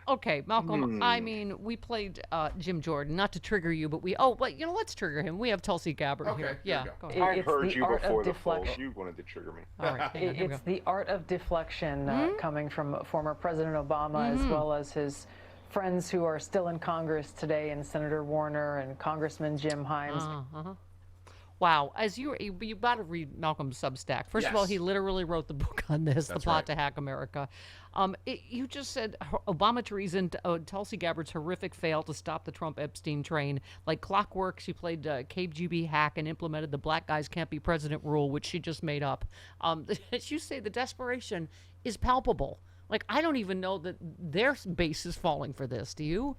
Okay, Malcolm, I mean, we played Jim Jordan, not to trigger you, but let's trigger him. We have Tulsi Gabbard Okay, here. there Yeah, you go. go ahead. I It's heard the you art before of the fold. deflection. You wanted to trigger me. All right, hang on, here we It's go. the art of deflection coming from former President Obama, as well as his friends who are still in Congress today, and Senator Warner and Congressman Jim Himes. Wow, as you got to read Malcolm's Substack. First of all, Yes. he literally wrote the book on this, The That's Plot right. to Hack America. You just said Obama treason, Tulsi Gabbard's horrific fail to stop the Trump Epstein train. Like clockwork, she played KGB hack and implemented the black guys can't be president rule, which she just made up. As you say, the desperation is palpable. Like, I don't even know that their base is falling for this. Do you?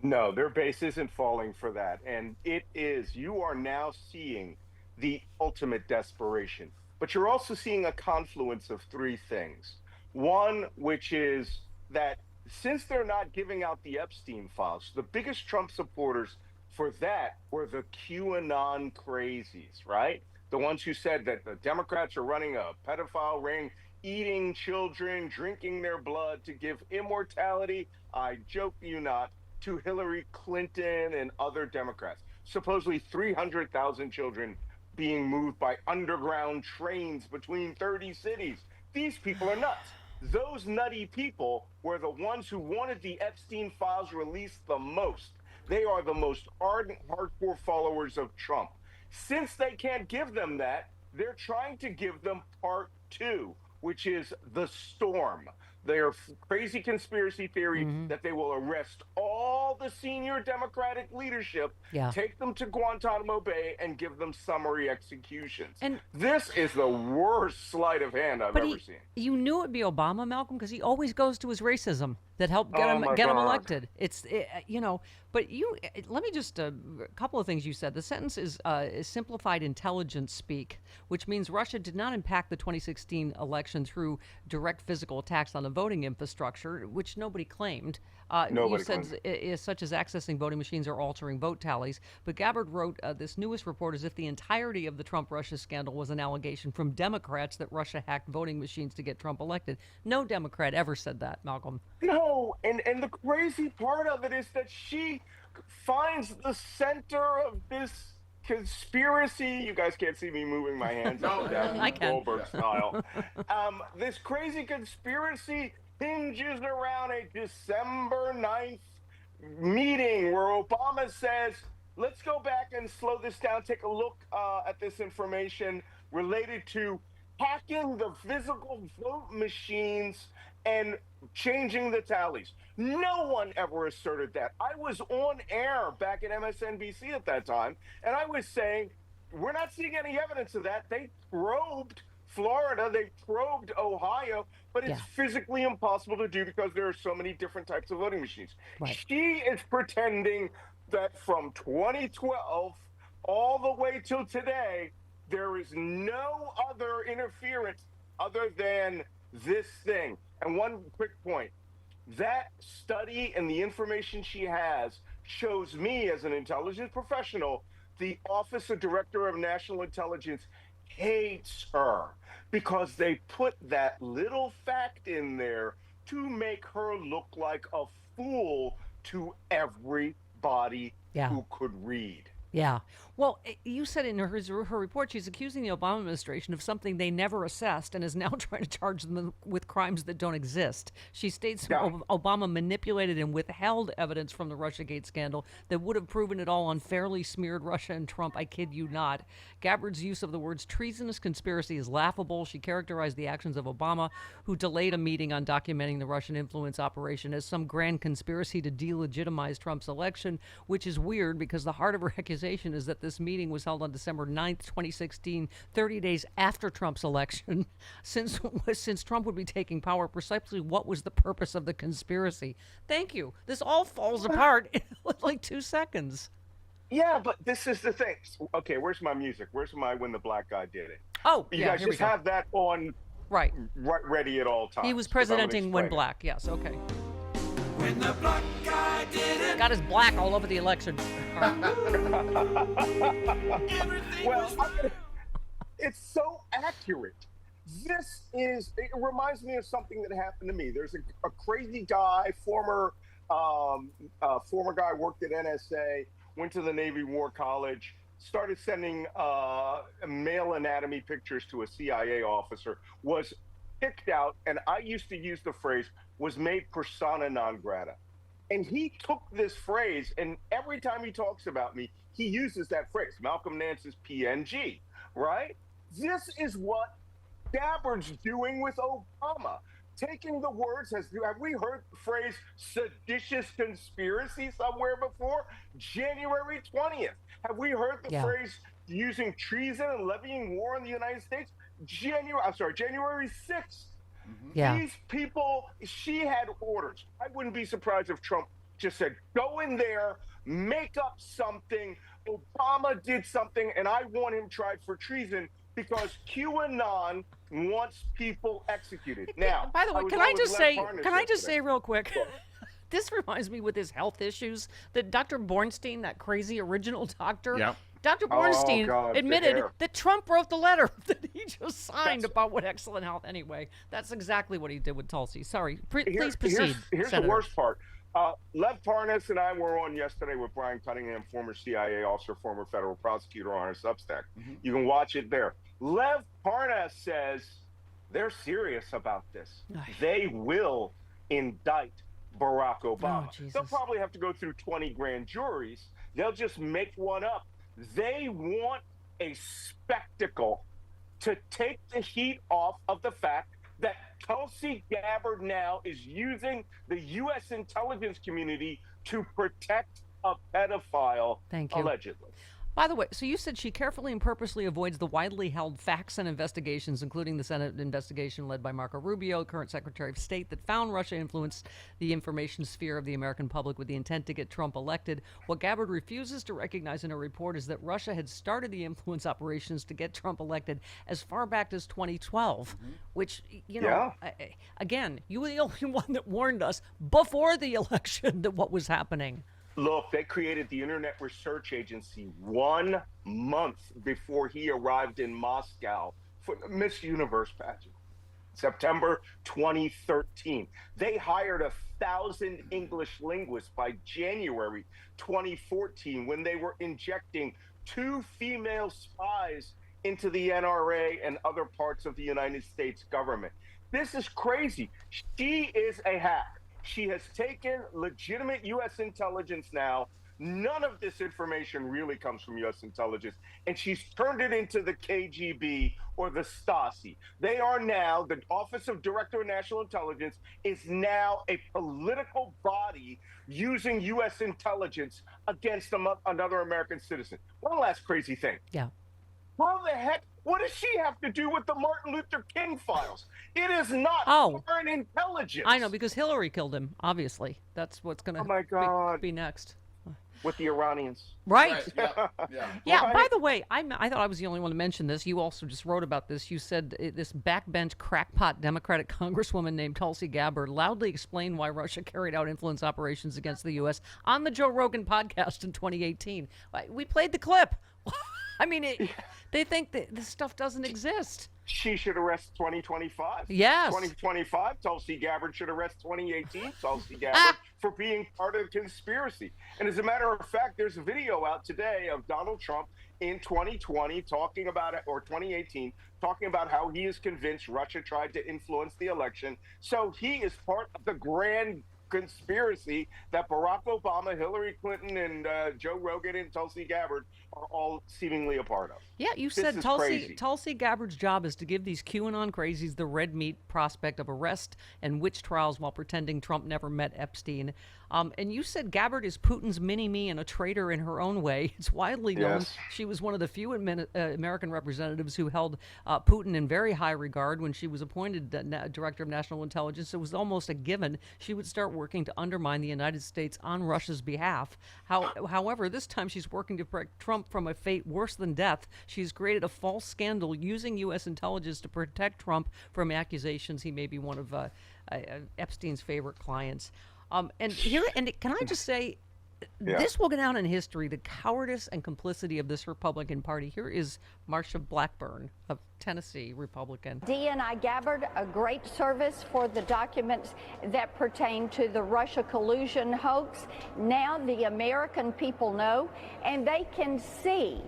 No, their base isn't falling for that. And it is. You are now seeing the ultimate desperation. But you're also seeing a confluence of three things. One, which is that since they're not giving out the Epstein files, the biggest Trump supporters for that were the QAnon crazies, right? The ones who said that the Democrats are running a pedophile ring, eating children, drinking their blood to give immortality, I joke you not, to Hillary Clinton and other Democrats. Supposedly 300,000 children being moved by underground trains between 30 cities. These people are nuts. Those nutty people were the ones who wanted the Epstein files released the most. They are the most ardent, hardcore followers of Trump. Since they can't give them that, they're trying to give them part two, which is the storm. Their crazy conspiracy theory that they will arrest all the senior Democratic leadership, take them to Guantanamo Bay, and give them summary executions. And this is the worst sleight of hand I've ever seen. You knew it'd be Obama, Malcolm, because he always goes to his racism that helped get him elected. But let me just a couple of things you said. The sentence is simplified intelligence speak, which means Russia did not impact the 2016 election through direct physical attacks on the voting infrastructure, which nobody claimed. Nobody you said such as accessing voting machines or altering vote tallies. But Gabbard wrote this newest report as if the entirety of the Trump-Russia scandal was an allegation from Democrats that Russia hacked voting machines to get Trump elected. No Democrat ever said that, Malcolm. No, and the crazy part of it is that she finds the center of this conspiracy. You guys can't see me moving my hands up and down, I can. Goldberg style. This crazy conspiracy hinges around a December 9th meeting where Obama says, let's go back and slow this down, take a look at this information related to hacking the physical vote machines and changing the tallies. No one ever asserted that. I was on air back at MSNBC at that time, and I was saying, we're not seeing any evidence of that. They probed Florida, they probed Ohio, but it's physically impossible to do because there are so many different types of voting machines. Right. She is pretending that from 2012 all the way till today, there is no other interference other than this thing. And one quick point, that study and the information she has shows me as an intelligence professional, the Office of Director of National Intelligence hates her because they put that little fact in there to make her look like a fool to everybody who could read. Yeah. Well, you said in her report she's accusing the Obama administration of something they never assessed and is now trying to charge them with crimes that don't exist. She states Obama manipulated and withheld evidence from the Russiagate scandal that would have proven it all unfairly smeared Russia and Trump. I kid you not. Gabbard's use of the words treasonous conspiracy is laughable. She characterized the actions of Obama, who delayed a meeting on documenting the Russian influence operation, as some grand conspiracy to delegitimize Trump's election, which is weird because the heart of her accusation is that this meeting was held on December 9th, 2016, 30 days after Trump's election. Since Trump would be taking power, precisely what was the purpose of the conspiracy? Thank you. This all falls apart in like 2 seconds. Yeah, but this is the thing. Okay, where's my music? Where's my When the Black Guy Did It? Oh, you guys just have that on ready at all times. He was presidenting when black. Yes, okay. When the black guy did it. Got his black all over the election. Well, it's so accurate. It reminds me of something that happened to me. There's a crazy guy, former guy, worked at NSA, went to the Navy War College, started sending male anatomy pictures to a CIA officer, was kicked out, and I used to use the phrase, was made persona non grata. And he took this phrase, and every time he talks about me, he uses that phrase, Malcolm Nance's PNG, right? This is what Gabbard's doing with Obama. Taking the words, have we heard the phrase seditious conspiracy somewhere before? January 20th. Have we heard the phrase using treason and levying war on the United States? January 6th. Yeah. These people, she had orders. I wouldn't be surprised if Trump just said, go in there, make up something. Obama did something, and I want him tried for treason because QAnon wants people executed. Now, by the way, can I just say real quick? This reminds me with his health issues that Dr. Bornstein, that crazy original doctor, Dr. Bornstein admitted that Trump wrote the letter that he just signed about what excellent health. Anyway, that's exactly what he did with Tulsi. Sorry, please proceed. Here's the worst part. Lev Parnas and I were on yesterday with Brian Cunningham, former CIA officer, former federal prosecutor, on our Substack. You can watch it there. Lev Parnas says they're serious about this. They will indict Barack Obama. They'll probably have to go through 20 grand juries. They'll just make one up. They want a spectacle to take the heat off of the fact that Tulsi Gabbard now is using the U.S. intelligence community to protect a pedophile, allegedly. By the way, so you said she carefully and purposely avoids the widely held facts and investigations, including the Senate investigation led by Marco Rubio, current Secretary of State, that found Russia influenced the information sphere of the American public with the intent to get Trump elected. What Gabbard refuses to recognize in her report is that Russia had started the influence operations to get Trump elected as far back as 2012, which, you know, again, you were the only one that warned us before the election that what was happening. Look, they created the Internet Research Agency 1 month before he arrived in Moscow for the Miss Universe pageant, September 2013. They hired 1,000 English linguists by January 2014 when they were injecting 2 female spies into the NRA and other parts of the United States government. This is crazy. She is a hack. She has taken legitimate U.S. intelligence now. None of this information really comes from U.S. intelligence. And she's turned it into the KGB or the Stasi. They are now, the Office of Director of National Intelligence is now a political body using U.S. intelligence against another American citizen. One last crazy thing. How the heck? What does she have to do with the Martin Luther King files? It is not foreign intelligence. I know, because Hillary killed him, obviously. That's what's going to be next. With the Iranians. Right. Yeah. By the way, I thought I was the only one to mention this. You also just wrote about this. You said this backbench crackpot Democratic congresswoman named Tulsi Gabbard loudly explained why Russia carried out influence operations against the U.S. on the Joe Rogan podcast in 2018. We played the clip. I mean, they think that this stuff doesn't exist. She should arrest 2025. Yes. 2025, Tulsi Gabbard should arrest 2018 Tulsi Gabbard for being part of the conspiracy. And as a matter of fact, there's a video out today of Donald Trump in 2020 talking about it, or 2018, talking about how he is convinced Russia tried to influence the election. So he is part of the grand conspiracy that Barack Obama, Hillary Clinton, and Joe Rogan and Tulsi Gabbard are all seemingly a part of. Yeah, you said Tulsi Gabbard's job is to give these QAnon crazies the red meat prospect of arrest and witch trials while pretending Trump never met Epstein. And you said Gabbard is Putin's mini-me and a traitor in her own way. It's widely known she was one of the few American representatives who held Putin in very high regard when she was appointed Director of National Intelligence. It was almost a given she would start working to undermine the United States on Russia's behalf. However, this time she's working to protect Trump from a fate worse than death. She's created a false scandal using U.S. intelligence to protect Trump from accusations he may be one of Epstein's favorite clients. And can I just say, This will go down in history, the cowardice and complicity of this Republican Party. Here is Marsha Blackburn of Tennessee, Republican. D&I Gabbard, a great service for the documents that pertain to the Russia collusion hoax. Now the American people know, and they can see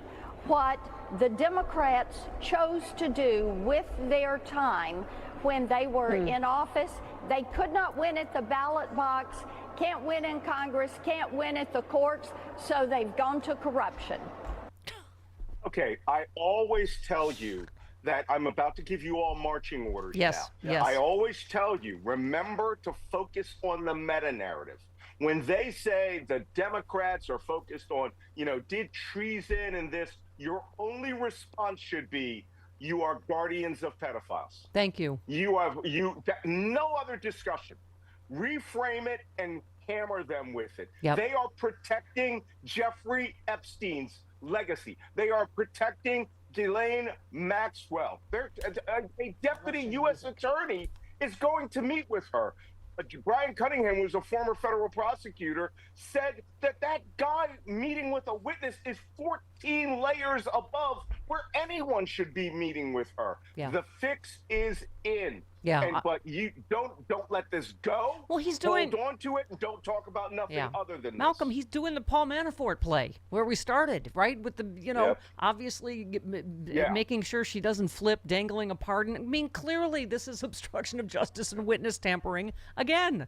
what the Democrats chose to do with their time when they were in office. They could not win at the ballot box, can't win in Congress, can't win at the courts, so they've gone to corruption. Okay, I always tell you that I'm about to give you all marching orders Yes, now. yes. I always tell you, remember to focus on the meta-narrative. When they say the Democrats are focused on, did treason and this, your only response should be, you are guardians of pedophiles. Thank you. No other discussion. Reframe it and hammer them with it. Yep. They are protecting Jeffrey Epstein's legacy. They are protecting Ghislaine Maxwell. A deputy U.S. attorney is going to meet with her. Brian Cunningham, who's a former federal prosecutor, said that guy meeting with a witness is 14 layers above where anyone should be meeting with her. Yeah. The fix is in. Yeah. But you don't let this go. Well, he's doing. Hold on to it and don't talk about nothing other than Malcolm, this. he's doing the Paul Manafort play where we started, right? With the, obviously making sure she doesn't flip, dangling a pardon. I mean, clearly this is obstruction of justice and witness tampering again.